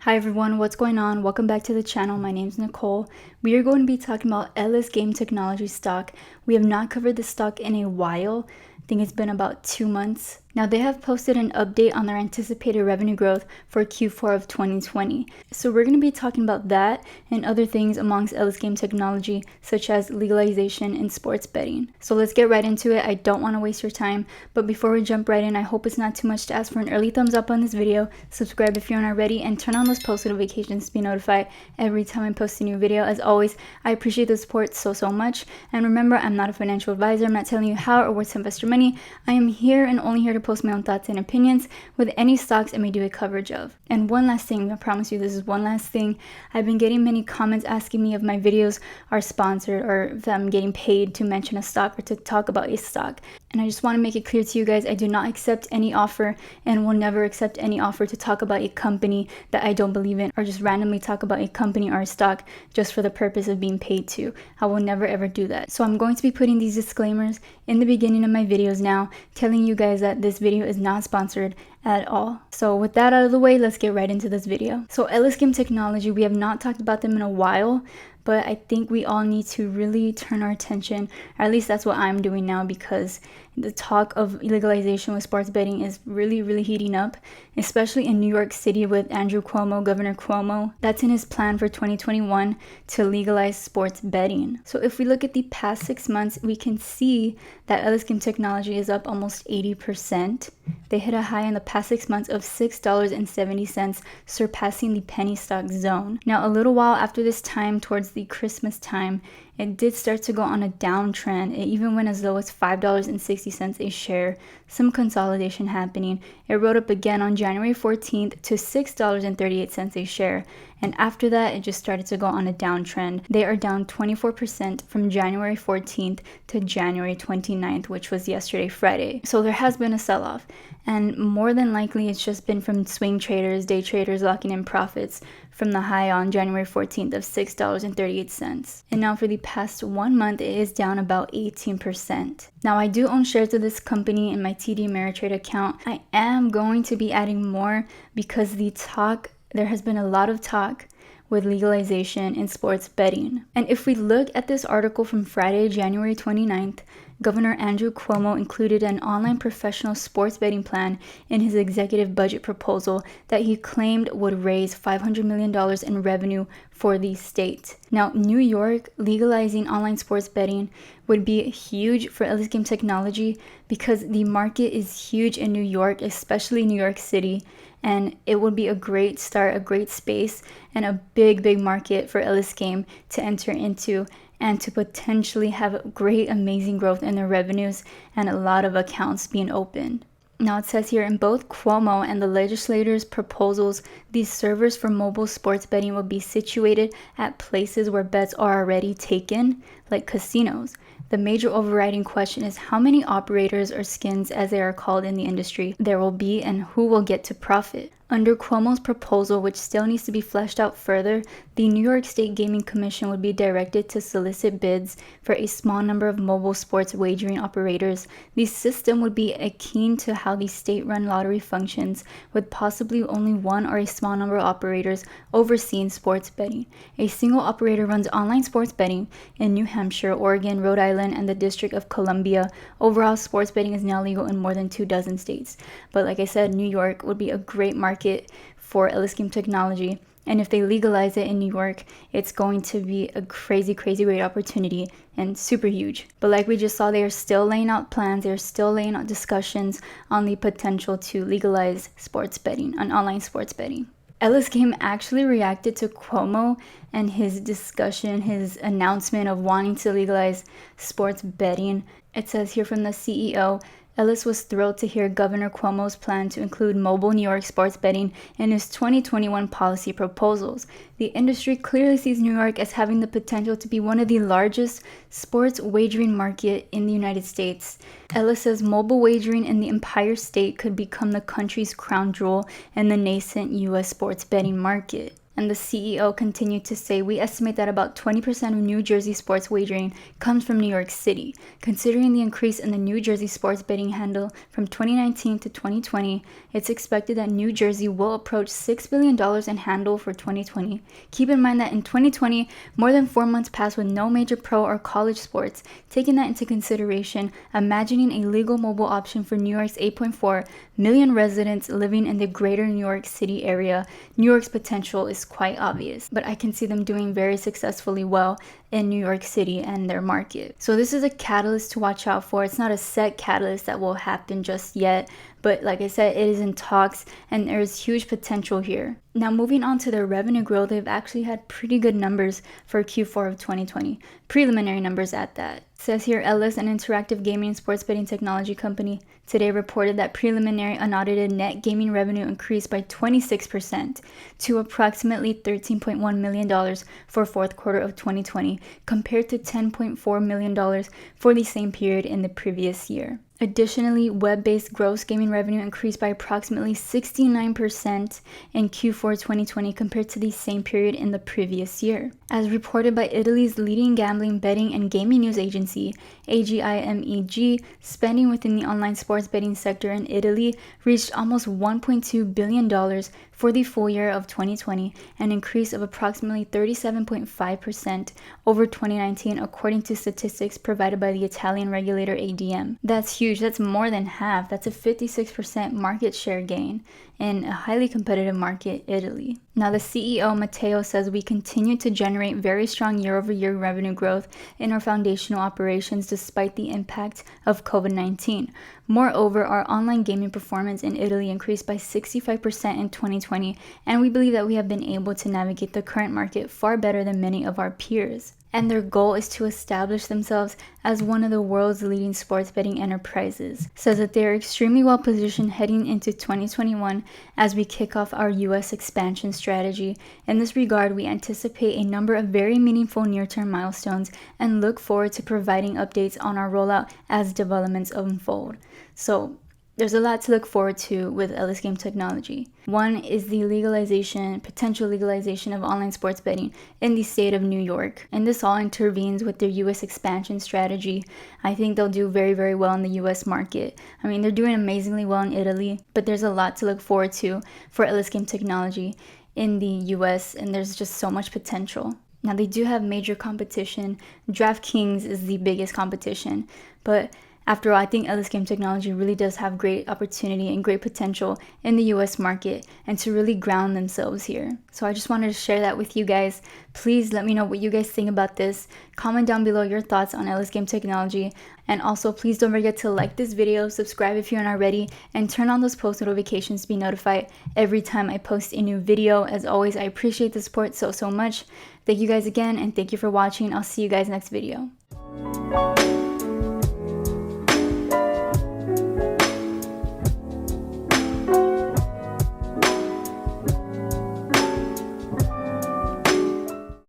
Hi everyone, what's going on? Welcome back to the channel. My name's Nicole. We are going to be talking about Elys Game Technology stock. We have not covered this stock in a while. I think it's been about 2 months. Now they have posted an update on their anticipated revenue growth for Q4 of 2020. So we're going to be talking about that and other things amongst Elys Game Technology, such as legalization in sports betting. So let's get right into it. I don't want to waste your time, but before we jump right in, I hope it's not too much to ask for an early thumbs up on this video, subscribe if you're not already, and turn on those post notifications to be notified every time I post a new video. As always, I appreciate the support so much. And remember, I'm not a financial advisor. I'm not telling you how or where to invest your money. I am here and only here to post my own thoughts and opinions with any stocks I may do a coverage of. And one last thing, I promise you this is one last thing. I've been getting many comments asking me if my videos are sponsored or if I'm getting paid to mention a stock or to talk about a stock. And I just want to make it clear to you guys, I do not accept any offer and will never accept any offer to talk about a company that I don't believe in, or just randomly talk about a company or a stock just for the purpose of being paid to. I will never ever do that. So I'm going to be putting these disclaimers in the beginning of my videos now, telling you guys that this video is not sponsored at all. So with that out of the way, let's get right into this video. So Elys Game Technology, we have not talked about them in a while, but I think we all need to really turn our attention, or at least that's what I'm doing now, because the talk of legalization with sports betting is really heating up, especially in New York City with Governor Cuomo. That's in his plan for 2021 to legalize sports betting. So if we look at the past 6 months, we can see that Elys Game Technology is up almost 80%. They hit a high in the past 6 months of $6.70, surpassing the penny stock zone. Now, a little while after this time, towards the Christmas time, it did start to go on a downtrend. It even went as low as $5.60 a share. Some consolidation happening. It rode up again on January 14th to $6.38 a share. And after that, it just started to go on a downtrend. They are down 24% from January 14th to January 29th, which was yesterday, Friday. So there has been a sell-off. And more than likely, it's just been from swing traders, day traders locking in profits from the high on January 14th of $6.38. And now for the past 1 month, it is down about 18%. Now, I do own shares of this company in my TD Ameritrade account. I am going to be adding more because there has been a lot of talk with legalization in sports betting. And if we look at this article from Friday, January 29th, Governor Andrew Cuomo included an online professional sports betting plan in his executive budget proposal that he claimed would raise $500 million in revenue for the state. Now, New York legalizing online sports betting would be huge for Elys Game Technology because the market is huge in New York, especially New York City, and it would be a great start, a great space, and a big market for Elys Game to enter into and to potentially have great, amazing growth in their revenues and a lot of accounts being opened. Now it says here, in both Cuomo and the legislators' proposals, these servers for mobile sports betting will be situated at places where bets are already taken, like casinos. The major overriding question is how many operators, or skins as they are called in the industry, there will be and who will get to profit. Under Cuomo's proposal, which still needs to be fleshed out further, the New York State Gaming Commission would be directed to solicit bids for a small number of mobile sports wagering operators. The system would be akin to how the state-run lottery functions, with possibly only one or a small number of operators overseeing sports betting. A single operator runs online sports betting in New Hampshire, Oregon, Rhode Island, and the District of Columbia. Overall, sports betting is now legal in more than 24 states. But like I said, New York would be a great market for Elys Game Technology, and if they legalize it in New York, it's going to be a crazy great opportunity and super huge. But like we just saw, they are still laying out plans, they're still laying out discussions on the potential to legalize sports betting, on online sports betting. Elys Game actually reacted to Cuomo and his discussion, his announcement of wanting to legalize sports betting. It says here from the CEO, Elys was thrilled to hear Governor Cuomo's plan to include mobile New York sports betting in his 2021 policy proposals. The industry clearly sees New York as having the potential to be one of the largest sports wagering market in the United States. Elys says mobile wagering in the entire state could become the country's crown jewel in the nascent U.S. sports betting market. And the CEO continued to say, we estimate that about 20% of New Jersey sports wagering comes from New York City. Considering the increase in the New Jersey sports betting handle from 2019 to 2020, it's expected that New Jersey will approach $6 billion in handle for 2020. Keep in mind that in 2020, more than 4 months passed with no major pro or college sports. Taking that into consideration, imagining a legal mobile option for New York's 8.4 million residents living in the greater New York City area, New York's potential is quite obvious, but I can see them doing very successfully well in New York City and their market. So this is a catalyst to watch out for. It's not a set catalyst that will happen just yet, but like I said, it is in talks and there's huge potential here. Now moving on to their revenue growth, they've actually had pretty good numbers for Q4 of 2020. Preliminary numbers at that. It says here, Elys, an interactive gaming and sports betting technology company, today reported that preliminary unaudited net gaming revenue increased by 26% to approximately $13.1 million for fourth quarter of 2020, compared to $10.4 million for the same period in the previous year. Additionally, web-based gross gaming revenue increased by approximately 69% in Q4 2020 compared to the same period in the previous year. As reported by Italy's leading gambling, betting, and gaming news agency, AGIMEG, spending within the online sports betting sector in Italy reached almost $1.2 billion for the full year of 2020, an increase of approximately 37.5% over 2019, according to statistics provided by the Italian regulator ADM. That's huge. That's more than half. That's a 56% market share gain in a highly competitive market, Italy. Now, the CEO, Matteo, says we continue to generate very strong year-over-year revenue growth in our foundational operations despite the impact of COVID-19. Moreover, our online gaming performance in Italy increased by 65% in 2020, and we believe that we have been able to navigate the current market far better than many of our peers. And their goal is to establish themselves as one of the world's leading sports betting enterprises. Says that they are extremely well positioned heading into 2021 as we kick off our US expansion strategy. In this regard, we anticipate a number of very meaningful near-term milestones and look forward to providing updates on our rollout as developments unfold. So there's a lot to look forward to with Elys Game Technology. One is the potential legalization of online sports betting in the state of New York. And this all intervenes with their US expansion strategy. I think they'll do very, very well in the US market. I mean, they're doing amazingly well in Italy, but there's a lot to look forward to for Elys Game Technology in the US, and there's just so much potential. Now, they do have major competition. DraftKings is the biggest competition, but after all, I think Elys Game Technology really does have great opportunity and great potential in the US market and to really ground themselves here. So I just wanted to share that with you guys. Please let me know what you guys think about this. Comment down below your thoughts on Elys Game Technology. And also, please don't forget to like this video, subscribe if you aren't already, and turn on those post notifications to be notified every time I post a new video. As always, I appreciate the support so much. Thank you guys again, and thank you for watching. I'll see you guys next video.